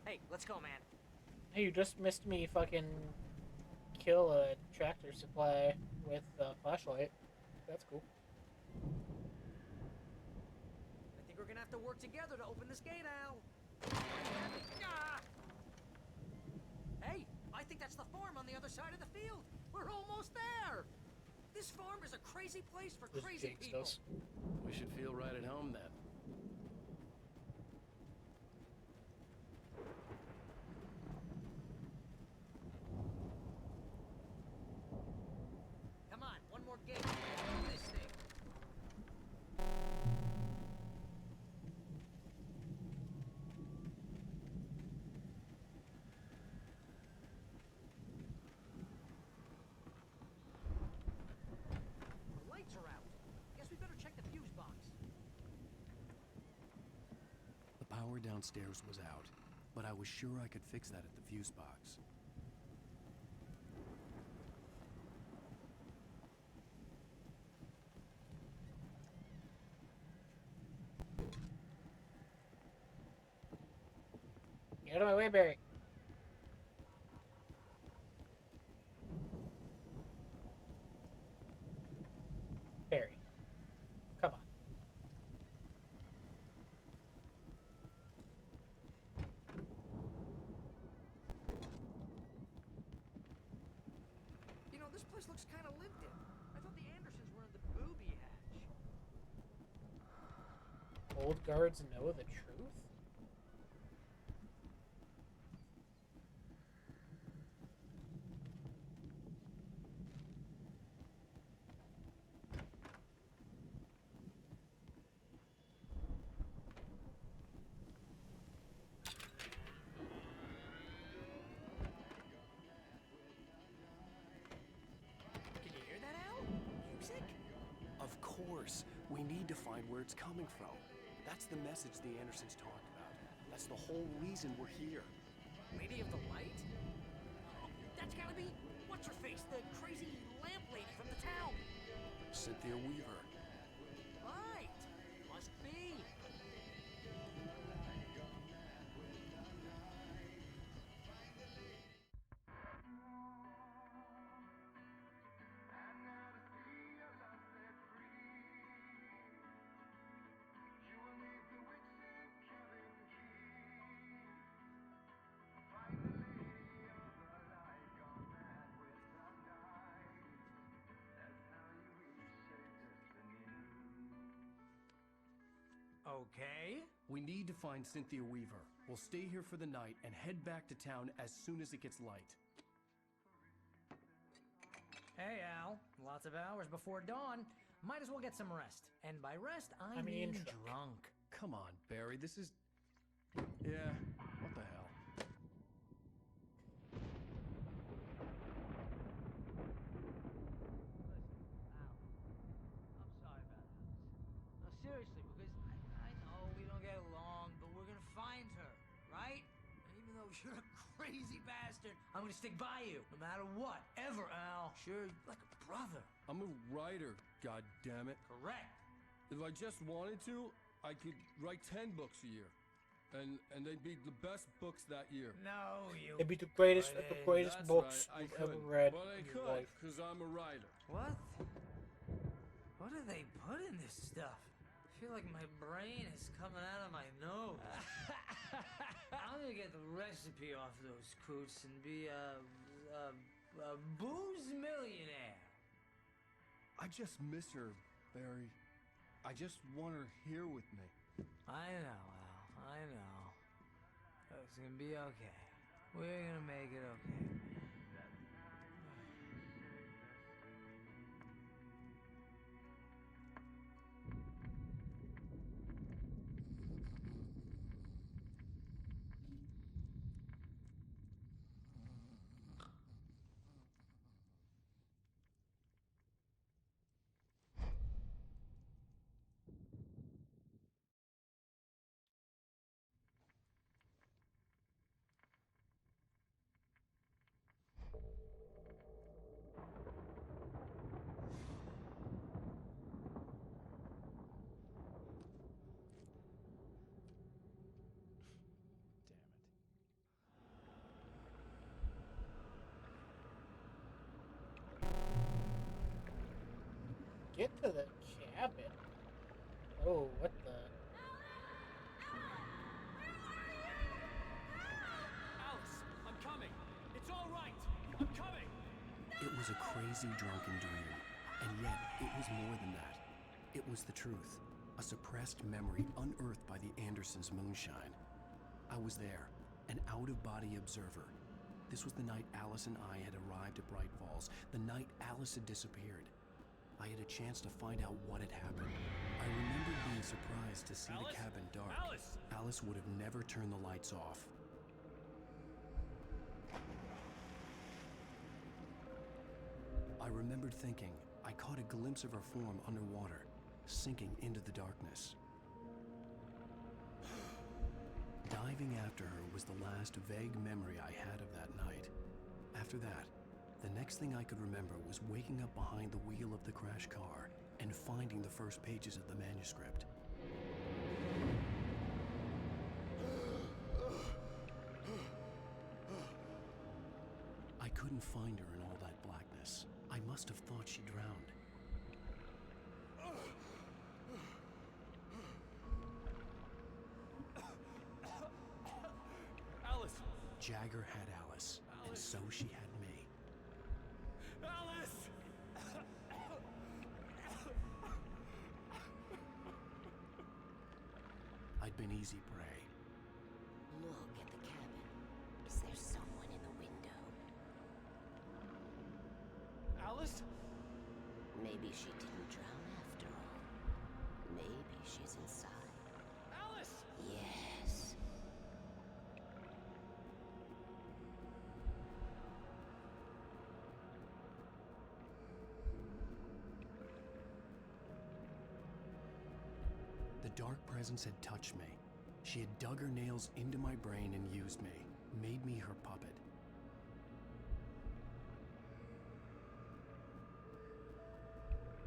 Hey, let's go, man. Hey, you just missed me fucking kill a tractor supply with a flashlight. That's cool. I think we're gonna have to work together to open this gate, Al. Ah! Hey, I think that's the farm on the other side of the field. We're almost there. This farm is a crazy place for This crazy jinxed people. us. We should feel right at home then. Come on, one more gate. Do this thing. The lights are out. Guess we better check the fuse box. The power downstairs was out, but I was sure I could fix that at the fuse box. Get out of my way, Barry. Barry. Come on. You know, this place looks kind of lived in. I thought the Andersons were in the booby hatch. Old guards know the truth? Can you hear that, Al? Music? Of course. We need to find where it's coming from. That's the message the Andersons talked about. That's the whole reason we're here. Lady of the Light? Oh, that's gotta be what's her face, the crazy lamp lady from the town. Cynthia Weaver. Right. Must be. Okay. We need to find Cynthia Weaver. We'll stay here for the night and head back to town as soon as it gets light. Hey, Al. Lots of hours before dawn. Might as well get some rest. And by rest, I mean mean drunk. drunk. Come on, Barry, this is... Yeah, what the hell? I'm sorry about Alice. No, seriously, because I know we don't get along, but we're gonna find her, right? And even though you're a crazy bastard, I'm gonna stick by you, no matter what, ever, Al. Sure, like a brother. I'm a writer, goddammit. Correct. If I just wanted to, I could write 10 books a year. And they'd be the best books that year. No, you. It'd be the greatest That's books right, I you've ever could. read But I in your could, life. because I'm a writer. What? What do they put in this stuff? I feel like my brain is coming out of my nose. I'm gonna get the recipe off those coots and be a booze millionaire. I just miss her, Barry. I just want her here with me. I know, Al. I know. It's gonna be okay. We're gonna make it okay. cabin. Oh, what the? Alice, I'm coming. It's all right. I'm coming. It was a crazy drunken dream, and yet it was more than that. It was the truth, a suppressed memory unearthed by the Andersons' moonshine. I was there, an out-of-body observer. This was the night Alice and I had arrived at Bright Falls, the night Alice had disappeared. I had a chance to find out what had happened. I remembered being surprised to see the cabin dark. Alice would have never turned the lights off. I remembered thinking I caught a glimpse of her form underwater, sinking into the darkness. Diving after her was the last vague memory I had of that night. After that, the next thing I could remember was waking up behind the wheel of the crash car and finding the first pages of the manuscript. I couldn't find her in all that blackness. I must have thought she drowned. Alice! Jagger had Alice, and so she had me. Alice! I'd been easy prey. Look at the cabin. Is there someone in the window? Alice? Maybe she didn't drown after all. Maybe she's inside. Alice! Yes. The dark presence had touched me. She had dug her nails into my brain and used me, made me her puppet.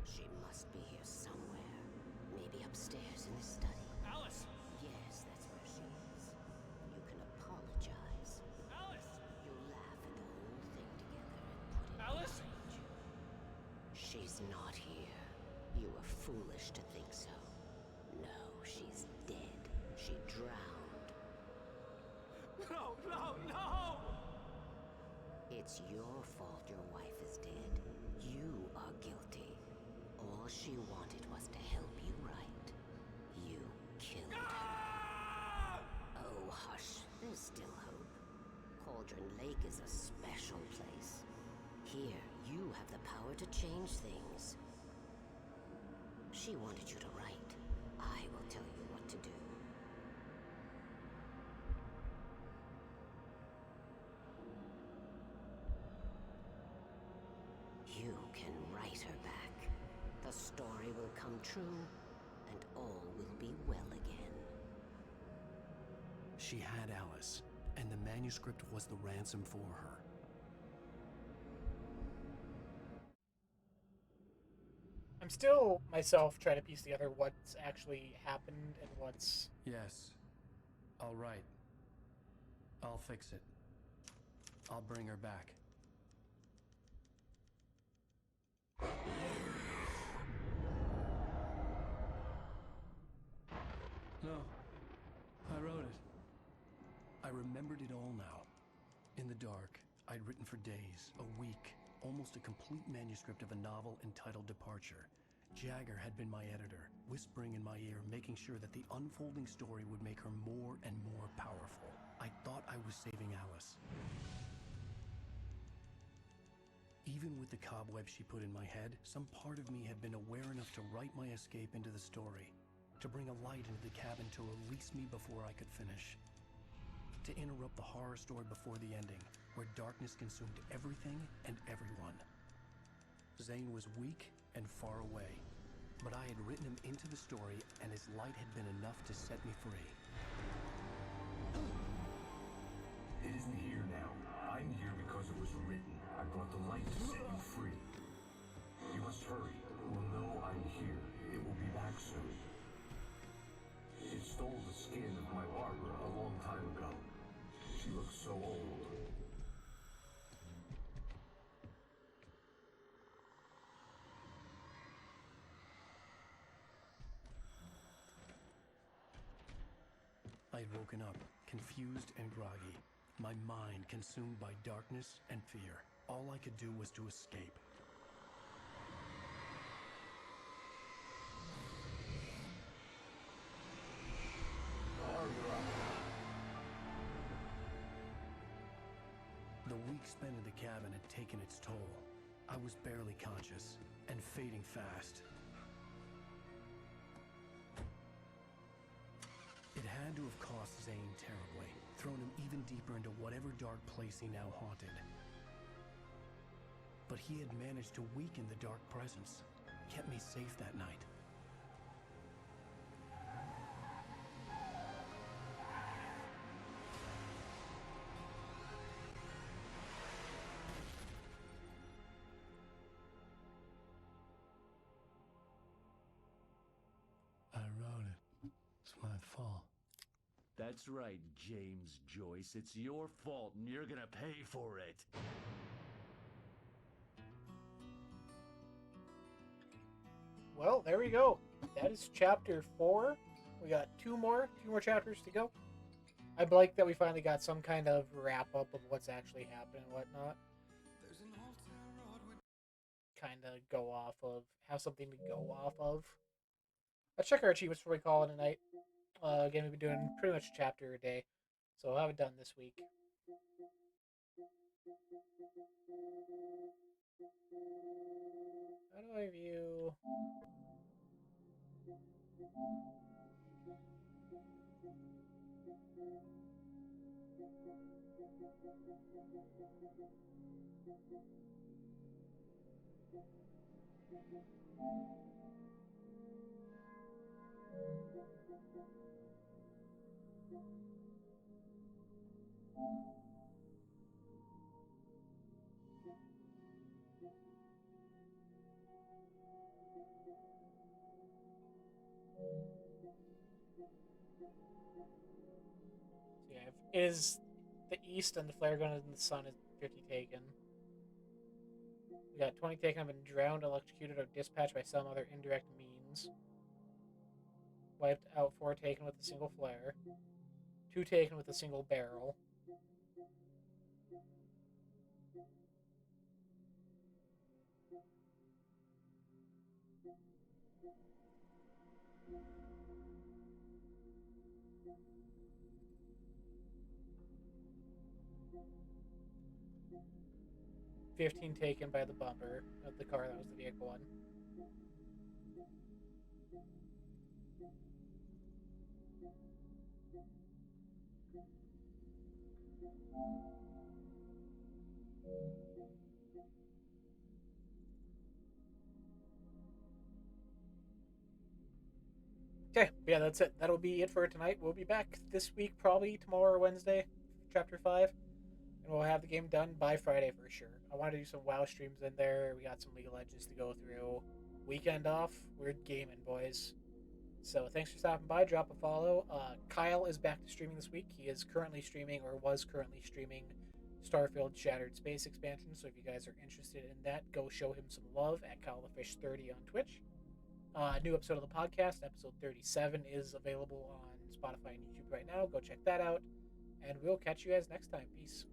She must be here somewhere. Maybe upstairs in the study. Alice! Yes, that's where she is. You can apologize. Alice! You laugh at the whole thing together and put it Alice! behind you. She's not here. You were foolish to think so. No, she's dead. She drowned. No, no, no! It's your fault your wife is dead. You are guilty. All she wanted was to help you right. You killed her. Oh, hush. There's still hope. Cauldron Lake is a special place. Here, you have the power to change things. She wanted you to write. I will tell you what to do. You can write her back. The story will come true, and all will be well again. She had Alice, and the manuscript was the ransom for her. I'm still myself trying to piece together what's actually happened and what's. Yes. All right. I'll fix it. I'll bring her back. No. I wrote it. I remembered it all now. In the dark, I'd written for days, a week, almost a complete manuscript of a novel entitled Departure. Jagger had been my editor, whispering in my ear, making sure that the unfolding story would make her more and more powerful. I thought I was saving Alice. Even with the cobwebs she put in my head, some part of me had been aware enough to write my escape into the story, to bring a light into the cabin to release me before I could finish, to interrupt the horror story before the ending, where darkness consumed everything and everyone. Zane was weak and far away, but I had written him into the story, and his light had been enough to set me free. It isn't here now. I'm here because it was written. I brought the light to set you free. You must hurry. We'll know I'm here. It will be back soon. It stole the skin of my Barbara a long time ago. She looks so old. I had woken up, confused and groggy, my mind consumed by darkness and fear. All I could do was to escape. The week spent in the cabin had taken its toll. I was barely conscious and fading fast. It had to have cost Zane terribly, thrown him even deeper into whatever dark place he now haunted. But he had managed to weaken the dark presence, kept me safe that night. I wrote it. It's my fault. That's right, James Joyce. It's your fault, and you're gonna pay for it. Well, there we go. That is chapter 4. We got two more chapters to go. I like that we finally got some kind of wrap up of what's actually happened and whatnot. Kind of go off of, have something to go off of. Let's check our achievements before we call it a night. Again, we've been doing pretty much a chapter a day, so I'll have it done this week. How do I view? Yeah, is the east and the flare gun and the sun is 50 taken. We got 20 taken, have been drowned, electrocuted, or dispatched by some other indirect means. Wiped out 4 taken with a single flare. 2 taken with a single barrel. $15 taken by the bumper of the car that was the vehicle one. Okay, yeah, that's it. That'll be it for tonight. We'll be back this week, probably tomorrow or Wednesday, chapter 5. And we'll have the game done by Friday for sure. I want to do some WoW streams in there. We got some League of Legends to go through. Weekend off. We're gaming, boys. So thanks for stopping by. Drop a follow. Kyle is back to streaming this week. He is currently streaming, or was currently streaming, Starfield Shattered Space Expansion. So if you guys are interested in that, go show him some love at KyleTheFish30 on Twitch. New episode of the podcast, episode 37, is available on Spotify and YouTube right now. Go check that out. And we'll catch you guys next time. Peace.